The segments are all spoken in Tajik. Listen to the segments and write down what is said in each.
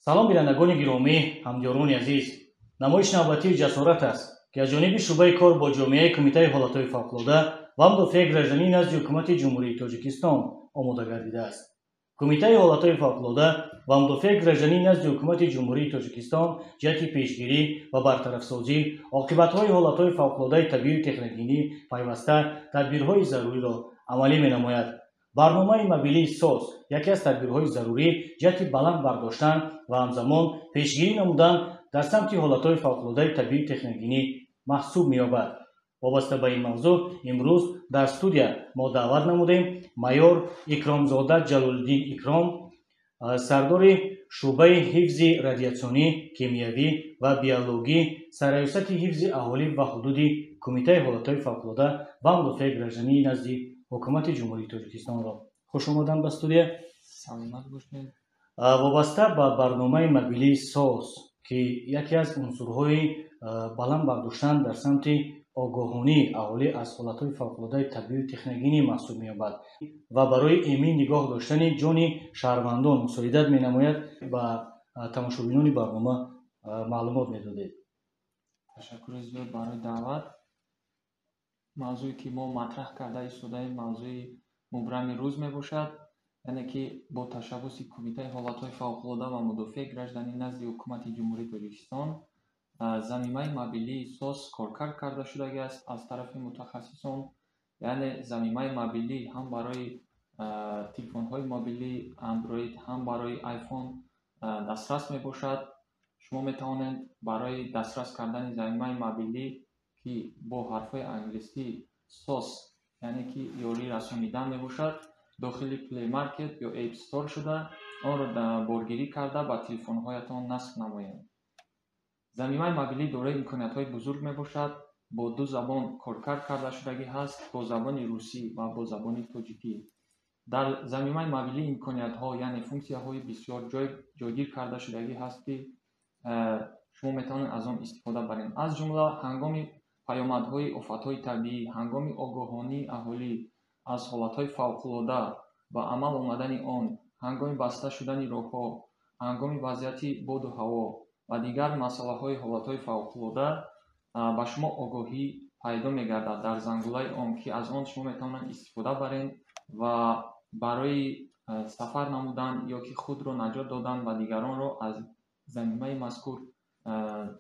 салом бинандагони гиромӣ, ҳамдиёрони азиз. намоиши навбатии ҷасорат аст ки аз ҷониби шуъбаи кор бо ҷомеаи Кумитаи ҳолатҳои фавқулода ва мудофиаи гражданӣ назди ҳукумати ҷумҳурии Тоҷикистон омода гардидааст. Кумитаи ҳолатҳои фавқулода ва мудофиаи гражданӣ назди ҳукумати ҷумҳурии Тоҷикистон ҷиҳати пешгирӣ ва бартарафсозӣ оқибатҳои ҳолатҳои фавқулодаи табиию техногинӣ пайваста тадбирҳои заруриро амалӣ менамояд. барномаи мобилии СОС яке аз тадбирҳои зарурӣ ҷиҳати баланд бардоштан ва ҳамзамон пешгирӣ намудан дар самти ҳолатҳои фавқулодаи табиию техногинӣ маҳсуб меёбад. вобаста ба ин мавзӯъ имрӯз дар студия мо даъват намудем майёр икромзода Ҷалолиддин Икром, сардори шуъбаи ҳифзи радиатсионӣ, кимиявӣ ва биологӣ, сарраёсати ҳифзи аҳолӣ ва ҳудуди Кумитаи ҳолатҳои фавқулода ва мудофиаи гражданӣ назди ҳукумати ҷумҳурии Тоҷикистонро хуш омаданд ба студия. Саломат бошед. вобаста ба барномаи мобилии СОС ки яке аз унсурҳои баланд бардоштан дар самти огоҳонии аҳолӣ аз ҳолатҳои фавқулодаи табиию техногинӣ маҳсуб меёбад ва барои эмин нигоҳ доштани ҷони шаҳрвандон мусоидат менамояд, ба тамошобинони барнома маълумот медодед. Ташаккури зиёд барои даъват. мавзӯе ки мо матраҳ карда истодаем мавзӯи мубрами рӯз мебошад, яъне ки бо ташаббуси Кумитаи ҳолатҳои фавқулода ва мудофиаи гражданӣ назди ҳукумати ҷумҳурии Тоҷикистон замимаи мобилии СОС коркард карда шудагиаст аз тарафи мутахассисон. яъне замимаи мобилӣ ҳам барои телефонҳои мобилии Android, ҳам барои iPhone дастрас мебошад. шумо метавонед барои дастрас кардани замимаи мобилӣ ки бо ҳарфҳои англисӣ SOS, яъне ки ёрии расонидан мебошад, дохили Play Market ё App Store шуда онро боргирӣ карда ба телефонҳоятон насб намоед. замимаи мобилӣ дорои имкониятҳои бузург мебошад. бо ду забон коркард карда шудагӣ ҳаст, бо забони русӣ ва бо забони тоҷикӣ. дар замимаи мобилӣ имкониятҳо, яъне функсияҳои бисёр ҷойгир карда шудагӣ ҳаст ки шумо метавонед аз он истифода баред. аз ҷумла ҳангоми паёмадҳои офатҳои табиӣ, ҳангоми огоҳонии аҳолӣ аз ҳолатҳои фавқулода ба амал омадани он, ҳангоми баста шудани роҳҳо, ҳангоми вазъияти боду ҳаво ва дигар масъалаҳои ҳолатҳои фавқулода ба шумо огоҳӣ пайдо мегардад дар зангулаи он, ки аз он шумо метавонед истифода баред ва барои сафар намудан ё ки худро наҷот додан ва дигаронро аз замимаи мазкур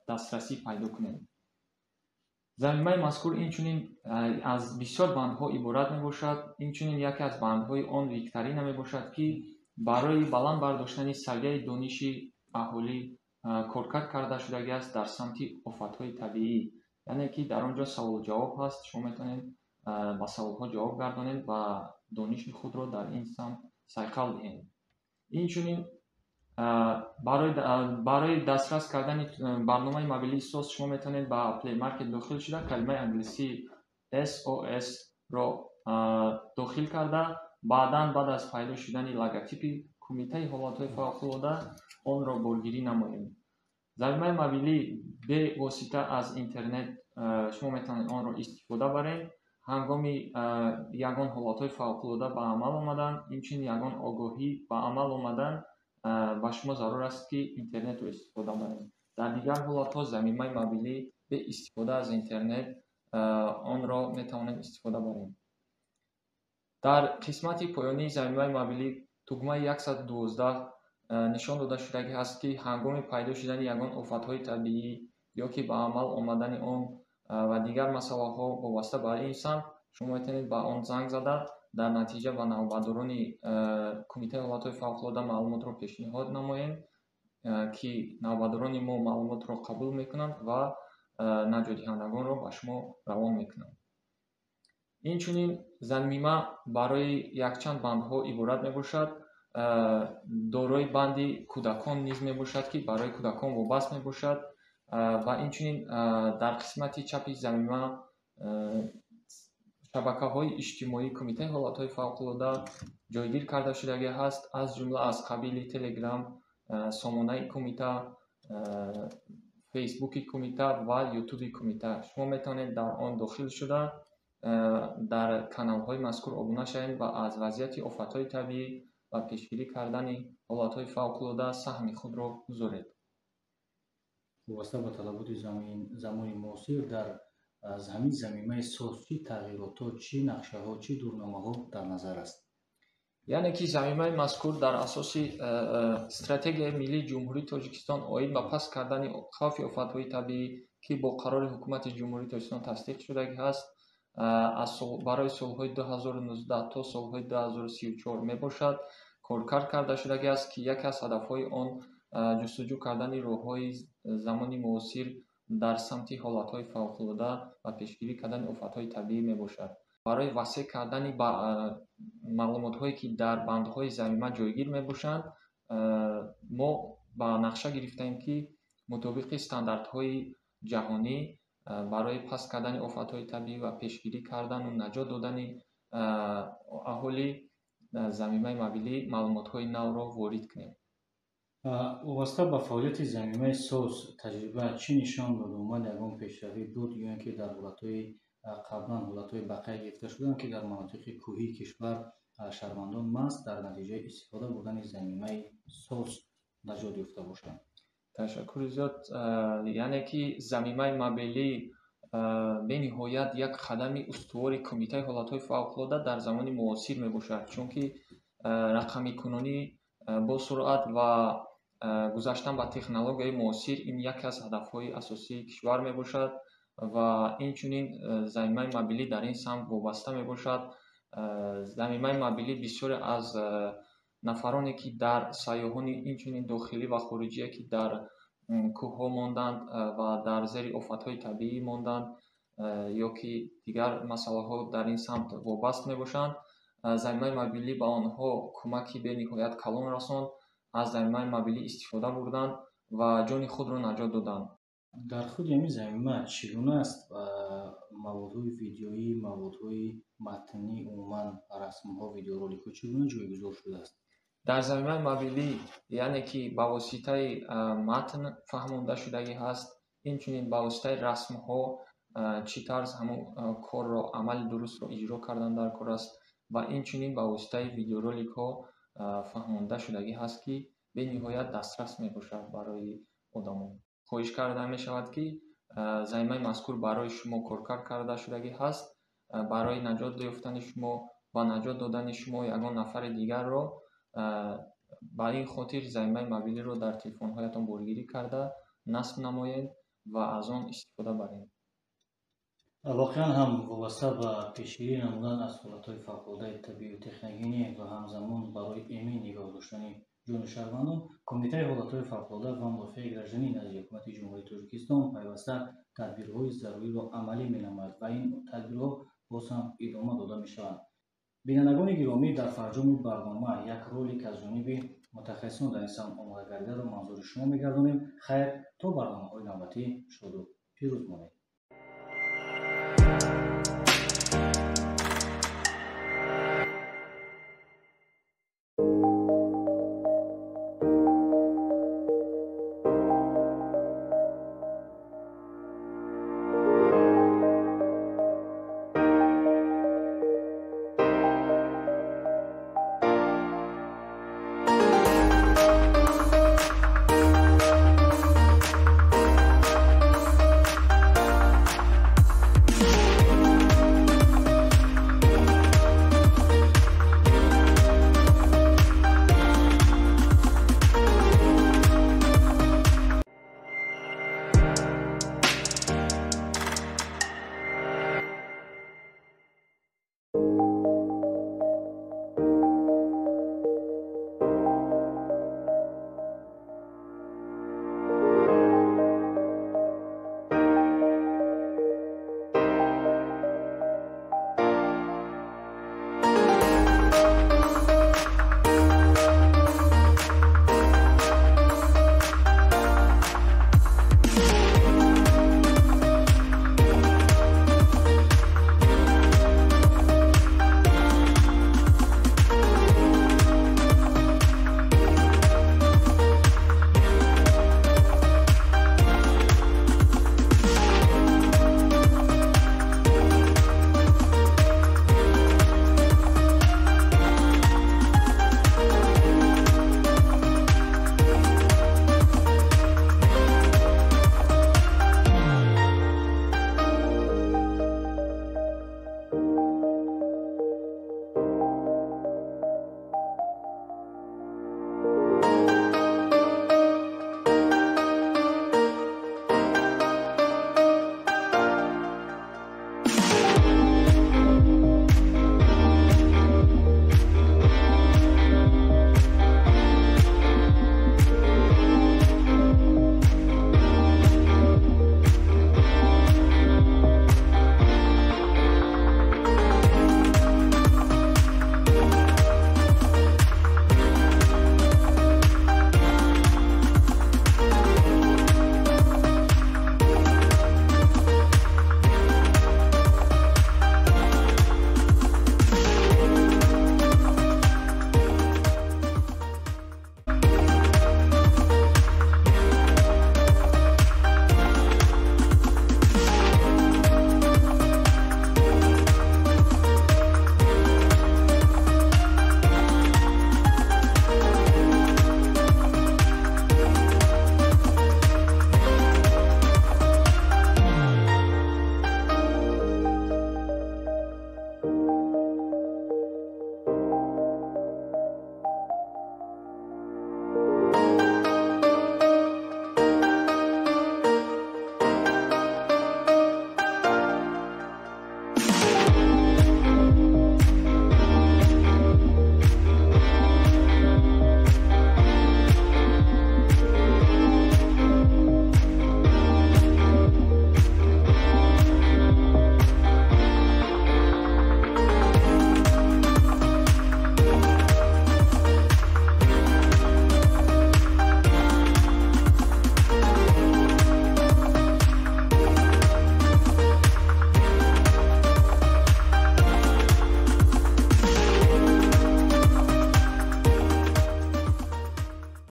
дастрасӣ пайдо кунед. замимаи мазкур инчунин аз бисёр бандҳо иборат мебошад. инчунин яке аз бандҳои он Викторина мебошад ки барои баланд бардоштани савияи дониши аҳолӣ коркард карда шудагиаст дар самти офатҳои табиӣ, яъне ки дар он ҷо саволу-ҷавоб ҳаст. шумо метавонед ба саволҳо ҷавоб гардонед ва дониши худро дар ин самт сайқал диҳед. инчунин барои дастрас кардани барномаи мобилии СОС шумо метавонед ба Play Market дохил шуда калимаи англисии SOS ро дохил карда баъдан баъд аз пайдо шудани логотипи Кумитаи ҳолатҳои фавқулода онро боргирӣ намоед. замимаи мобилӣ бевосита аз интернет шумо метавонед онро истифода баред. ҳангоми ягон ҳолатҳои фавқулода ба амал омадан, инчунин ягон огоҳӣ ба амал омадан, ба шумо зарур аст ки интернетро истифода баред. дар дигар ҳолатҳо замимаи мобилӣ бе истифода аз интернет онро метавонед истифода баред. дар қисмати поёнии замимаи мобилӣ тугмаи 112 нишон дода шудагӣ ҳаст ки ҳангоми пайдо шудани ягон офатҳои табиӣ ё ки ба амал омадани он ва дигар масъалаҳо вобаста ба ин самт шумо метавонед ба он занг зада дар натиҷа ба навбатдорони Кумитаи ҳолатҳои фавқулода маълумотро пешниҳод намоед ки навбатдорони мо маълумотро қабул мекунанд ва наҷотдиҳандагонро ба шумо равон мекунанд. инчунин замима барои якчанд бандҳо иборат мебошад. дорои банди кӯдакон низ мебошад ки барои кӯдакон вобаст мебошад ва инчунин дар қисмати чапи замима шабакаҳои иҷтимоии Кумитаи ҳолатҳои фавқулода ҷойгир карда шудагӣ ҳаст. аз ҷумла аз қабили Telegram, сомонаи Кумита, Фейсбуки Кумита ва Ютуби Кумита. шумо метавонед дар он дохил шуда дар каналҳои мазкур обуна шавед ва аз вазъияти офатҳои табиӣ ва пешгирӣ кардани ҳолатҳои фавқулода саҳми худро гузоред. вобаста ба талаботи замони муосир дар ҳамин заминаи соҳс чӣ тағйиротҳо, чӣ нақшаҳо, чӣ дурномаҳо дар назар аст? яъне ки заминаи мазкур дар асоси стратегияи миллии ҷумҳурии Тоҷикистон оид ба паст кардани хавфи офатҳои табиӣ ки бо қарори ҳукумати ҷумҳурии Тоҷикистон тасдиқ шудагӣ ҳаст, барои солҳои 2019 то солҳои 2034 мебошад. Коркард карда шудагӣ аст ки яке аз ҳадафҳои он ҷустуҷӯ кардани роҳҳои замони муосир дар самти ҳолатҳои фавқулода ва пешгирӣ кардани офатҳои табиӣ мебошад. барои васеъ кардани маълумотҳое ки дар бандҳои замина ҷойгир мебошанд, мо ба нақша гирифтаем ки мутобиқи стандартҳои ҷаҳонӣ барои паст кардани офатҳои табиӣ ва пешгирӣ кардану наҷот додани аҳоли заминаи мобилӣ маълумотҳои навро ворид кунем. вобаста ба фаъолияти заминаи соҳс таҷриба чӣ нишон дод? Омад ягон пешравӣ буд ё ин ки дар ҳолатҳои қаблан ҳолатҳои бақая гирифта шуданд ки дар манотиқи кӯҳии кишвар шаҳрвандон маст дар натиҷаи истифода бурдани заминаи соҳс наҷот ёфта бошанд? ташаккури зиёд. яъне ки заминаи мобилӣ бениҳоят як қадами устувори кумитаи ҳолатҳои фавқулода дар замони муосир мебошад, чунки рақамикунонӣ бо суръат ва гузаштан ба технологияи муосир ин яке аз ҳадафҳои асосии кишвар мебошад ва инчунин заминаи мобилӣ дар ин самт вобаста мебошад. заминаи мобилӣ бисёре аз нафароне ки дар сайёҳони инчунин дохилӣ ва хориҷие ки дар кӯҳҳо монданд ва дар зери офатҳои табиӣ монданд ё ки дигар масъалаҳо дар ин самт вобаст мебошанд, заминаи мобилӣ ба онҳо кӯмаки бениҳоят калон расонд, аз заминаи мобилӣ истифода бурданд ва ҷони худро наҷот доданд. дар худи ҳамин замина чӣ гуна аст маводҳои видеоӣ, маводҳои матнӣ, умуман расмҳо, видеороликҳо чӣ гуна ҷойгузор шудааст? дар заминаи мобилӣ яъне ки ба воситаи матн фаҳмонда шудагӣ ҳаст, инчунин ба воситаи расмҳо чӣ тарз ҳамон корро амали дурустро иҷро кардан дар кор аст ва инчунин ба воситаи видеороликҳо фаҳмонда шудагӣ ҳаст ки бениҳоят дастрас мебошад барои одамон. хоҳиш карда мешавад ки заминаи мазкур барои шумо коркард карда шудагӣ ҳаст. барои наҷот ёфтани шумо ва наҷот додани шумо ягон нафари дигарро ба ин хотир заминаи мобилиро дар телефонҳоятон боргирӣ карда насб намоед ва аз он истифода баред. воқеан ҳам вобаста ба пешгирӣ намудан аз ҳолатҳои фавқулодаи табиӣ техногенӣ ва ҳамзамон барои эмин нигоҳ доштани ҷони шаҳрвандон, Кумитаи ҳолатҳои фавқулода ва мудофиаи гражданӣ назди ҳукумати ҷумҳурии Тоҷикистон пайваста тадбирҳои заруриро амалӣ менамояд ва ин тадбирҳо боз ҳам идома дода мешаванд. бинандагони гиромӣ, дар фарҷоми барнома як ролик аз ҷониби мутахассисон дар ин самт омода гардидаро манзури шумо мегардонем. хайр, то барномаҳои навбатӣ шоду пирӯз монед.